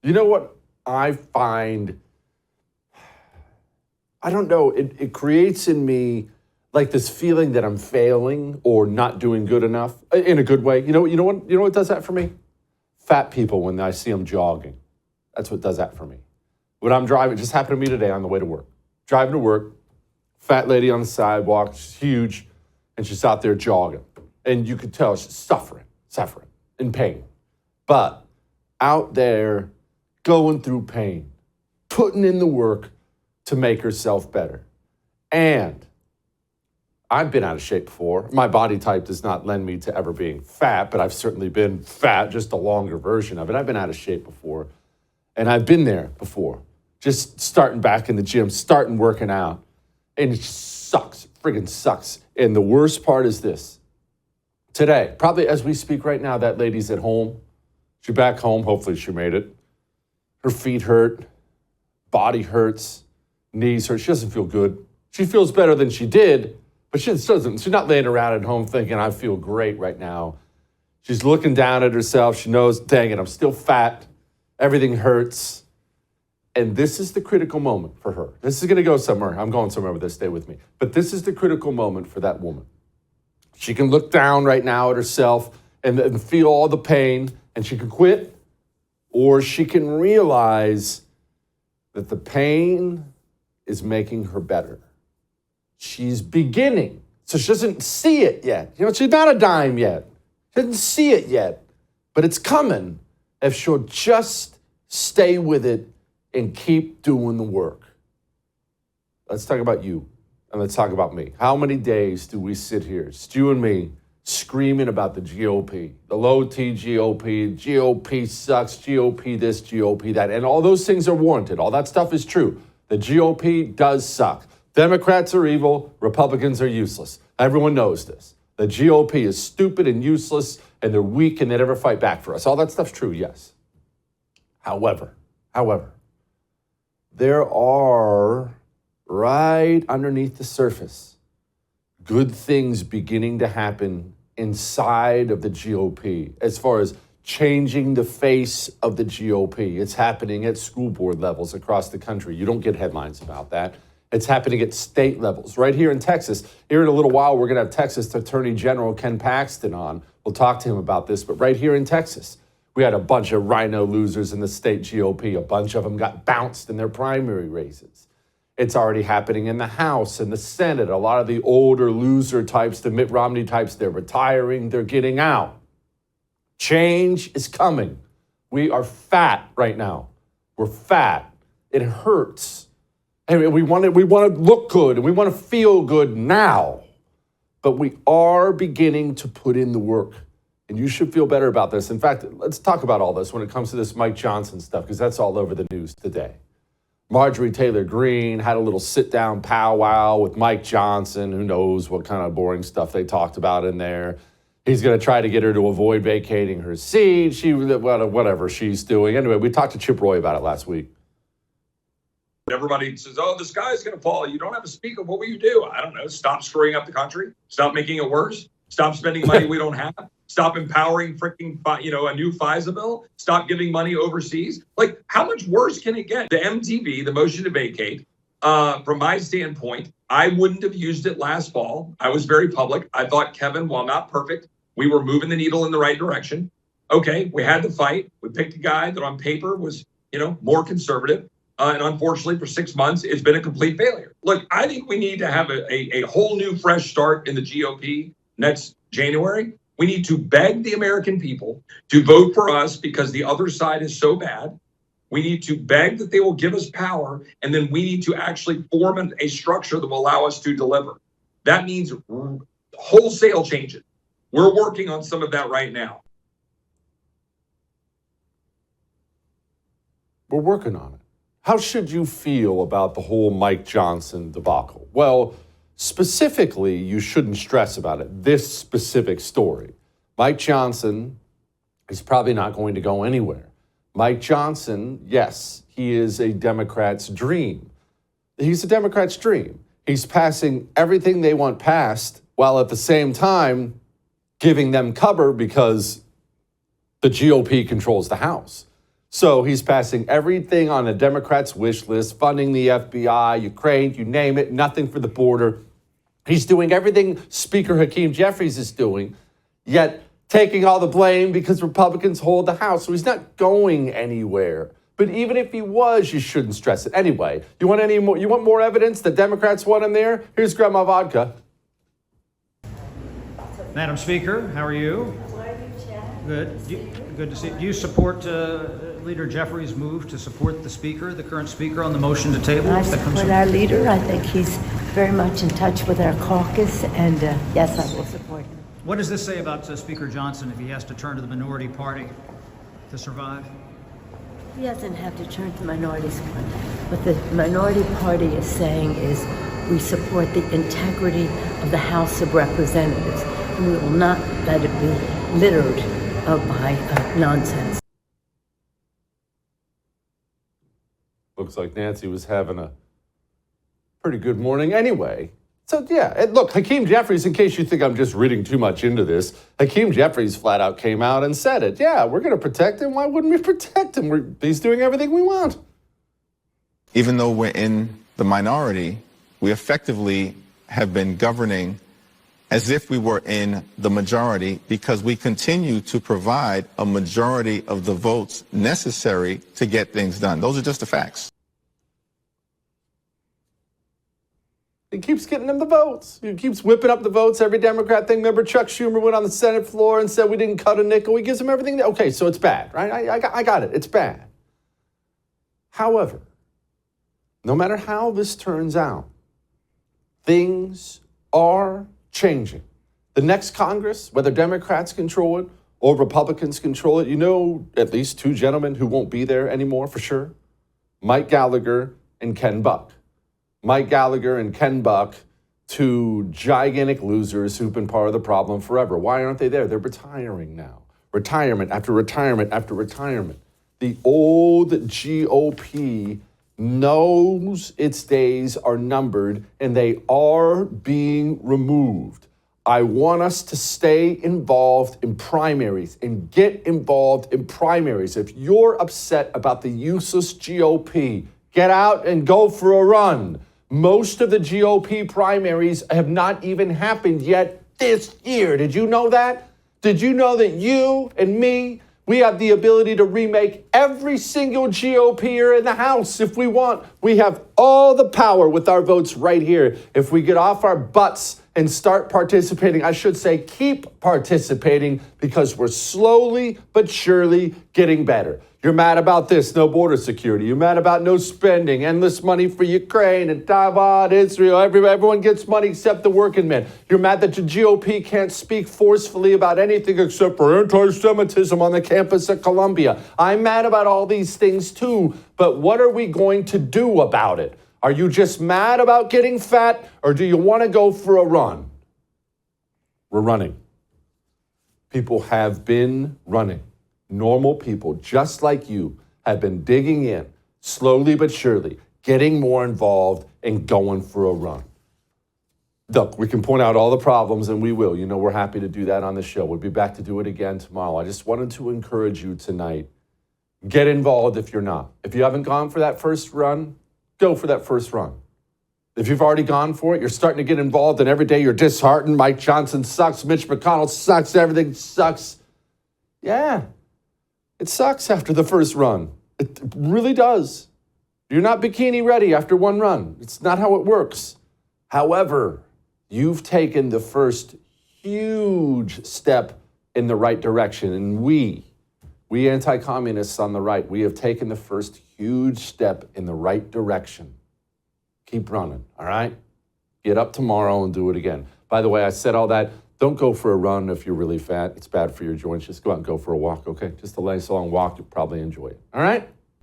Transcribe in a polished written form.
You know what I find? I don't know. It creates in me like this feeling that I'm failing or not doing good enough in a good way. You know what does that for me? Fat people when I see them jogging. That's what does that for me. When I'm driving, it just happened to me today on the way to work. Driving to work, fat lady on the sidewalk, she's huge, and she's out there jogging. And you could tell she's suffering, in pain. But out there going through pain, putting in the work to make herself better. And I've been out of shape before. My body type does not lend me to ever being fat, but I've certainly been fat, just a longer version of it. I've been out of shape before. And I've been there before, just starting back in the gym, starting working out. And it sucks, friggin' sucks. And the worst part is this. Today, probably as we speak right now, that lady's at home. She's back home. Hopefully she made it. Her feet hurt, body hurts, knees hurt. She doesn't feel good. She feels better than she did, but she doesn't. She's not laying around at home thinking, I feel great right now. She's looking down at herself. She knows, dang it, I'm still fat. Everything hurts. And this is the critical moment for her. This is going to go somewhere. I'm going somewhere with this. Stay with me. But this is the critical moment for that woman. She can look down right now at herself and feel all the pain, and she can quit, or she can realize that the pain is making her better. She's beginning. So she doesn't see it yet. She's not a dime yet. She doesn't see it yet, but it's coming if she'll just stay with it and keep doing the work. Let's talk about you, and let's talk about me. How many days do we sit here, Stu and me, screaming about the GOP, the low T GOP, GOP sucks, GOP this, GOP that, and all those things are warranted. All that stuff is true. The GOP does suck. Democrats are evil, Republicans are useless. Everyone knows this. The GOP is stupid and useless, and they're weak, and they never fight back for us. All that stuff's true, yes. However, there are, right underneath the surface, good things beginning to happen inside of the GOP as far as changing the face of the GOP. It's happening at school board levels across the country. You don't get headlines about that. It's happening at state levels. Right here in Texas, here in a little while, we're going to have Texas Attorney General Ken Paxton on. We'll talk to him about this. But right here in Texas, we had a bunch of rhino losers in the state GOP. A bunch of them got bounced in their primary races. It's already happening in the House and the Senate. A lot of the older loser types, the Mitt Romney types, they're retiring, they're getting out. Change is coming. We are fat right now. We're fat. It hurts. And we want to look good and we want to feel good now. But we are beginning to put in the work. And you should feel better about this. In fact, let's talk about all this when it comes to this Mike Johnson stuff, because that's all over the news today. Marjorie Taylor Greene had a little sit-down powwow with Mike Johnson. Who knows what kind of boring stuff they talked about in there. He's going to try to get her to avoid vacating her seat. Whatever she's doing. Anyway, we talked to Chip Roy about it last week. Everybody says, oh, the sky's going to fall. You don't have a speaker. What will you do? I don't know. Stop screwing up the country. Stop making it worse. Stop spending money we don't have. Stop empowering freaking, a new FISA bill. Stop giving money overseas. Like, how much worse can it get? The MTV, the motion to vacate, from my standpoint, I wouldn't have used it last fall. I was very public. I thought Kevin, while not perfect, we were moving the needle in the right direction. Okay, we had the fight. We picked a guy that on paper was, more conservative. And unfortunately, for 6 months, it's been a complete failure. Look, I think we need to have a whole new fresh start in the GOP next January. We need to beg the American people to vote for us because the other side is so bad. We need to beg that they will give us power, and then we need to actually form a structure that will allow us to deliver. That means wholesale changes. We're working on some of that right now. We're working on it. How should you feel about the whole Mike Johnson debacle? Well, specifically, you shouldn't stress about it. This specific story. Mike Johnson is probably not going to go anywhere. Mike Johnson, yes, he is a Democrat's dream. He's a Democrat's dream. He's passing everything they want passed while at the same time giving them cover because the GOP controls the House. So he's passing everything on a Democrats' wish list, funding the FBI, Ukraine, you name it, nothing for the border. He's doing everything Speaker Hakeem Jeffries is doing, yet taking all the blame because Republicans hold the House. So he's not going anywhere. But even if he was, you shouldn't stress it. Anyway, you want more evidence that Democrats want him there? Here's Grandma Vodka. Madam Speaker, how are you? Good. Good to see you. Do you support Leader Jeffries' move to support the Speaker, the current Speaker, on the motion to table? I support our leader. I think he's very much in touch with our caucus, and yes, I will support him. What does this say about Speaker Johnson if he has to turn to the minority party to survive? He doesn't have to turn to minorities. What the minority party is saying is we support the integrity of the House of Representatives, and we will not let it be littered by nonsense. Looks like Nancy was having a pretty good morning anyway. So, yeah, and look, Hakeem Jeffries, in case you think I'm just reading too much into this, Hakeem Jeffries flat out came out and said it. Yeah, we're going to protect him. Why wouldn't we protect him? He's doing everything we want. Even though we're in the minority, we effectively have been governing as if we were in the majority because we continue to provide a majority of the votes necessary to get things done. Those are just the facts. He keeps getting them the votes. He keeps whipping up the votes. Every Democrat thing. Remember, Chuck Schumer went on the Senate floor and said we didn't cut a nickel. He gives them everything. Okay, so it's bad, right? I got it. It's bad. However, no matter how this turns out, things are changing. The next Congress, whether Democrats control it or Republicans control it, you know at least two gentlemen who won't be there anymore for sure. Mike Gallagher and Ken Buck. Mike Gallagher and Ken Buck, two gigantic losers who've been part of the problem forever. Why aren't they there? They're retiring now. Retirement after retirement after retirement. The old GOP knows its days are numbered and they are being removed. I want us to stay involved in primaries and get involved in primaries. If you're upset about the useless GOP, get out and go for a run. Most of the GOP primaries have not even happened yet this year. Did you know that? Did you know that you and me, we have the ability to remake every single GOPer in the House if we want? We have all the power with our votes right here. If we get off our butts and start participating, I should say keep participating, because we're slowly but surely getting better. You're mad about this, no border security. You're mad about no spending, endless money for Ukraine and Taiwan, Israel. Everyone gets money except the working man. You're mad that the GOP can't speak forcefully about anything except for anti-Semitism on the campus at Columbia. I'm mad about all these things too, but what are we going to do about it? Are you just mad about getting fat, or do you want to go for a run? We're running. People have been running. Normal people, just like you, have been digging in, slowly but surely, getting more involved and going for a run. Look, we can point out all the problems, and we will. You know, we're happy to do that on the show. We'll be back to do it again tomorrow. I just wanted to encourage you tonight. Get involved if you're not. If you haven't gone for that first run, go for that first run. If you've already gone for it, you're starting to get involved, and every day you're disheartened. Mike Johnson sucks. Mitch McConnell sucks. Everything sucks. Yeah. It sucks after the first run. It really does. You're not bikini ready after one run. It's not how it works. However, you've taken the first huge step in the right direction. And we anti-communists on the right, we have taken the first huge step in the right direction. Keep running, all right? Get up tomorrow and do it again. By the way, I said all that. Don't go for a run if you're really fat. It's bad for your joints. Just go out and go for a walk, okay? Just a nice long walk. You'll probably enjoy it. All right?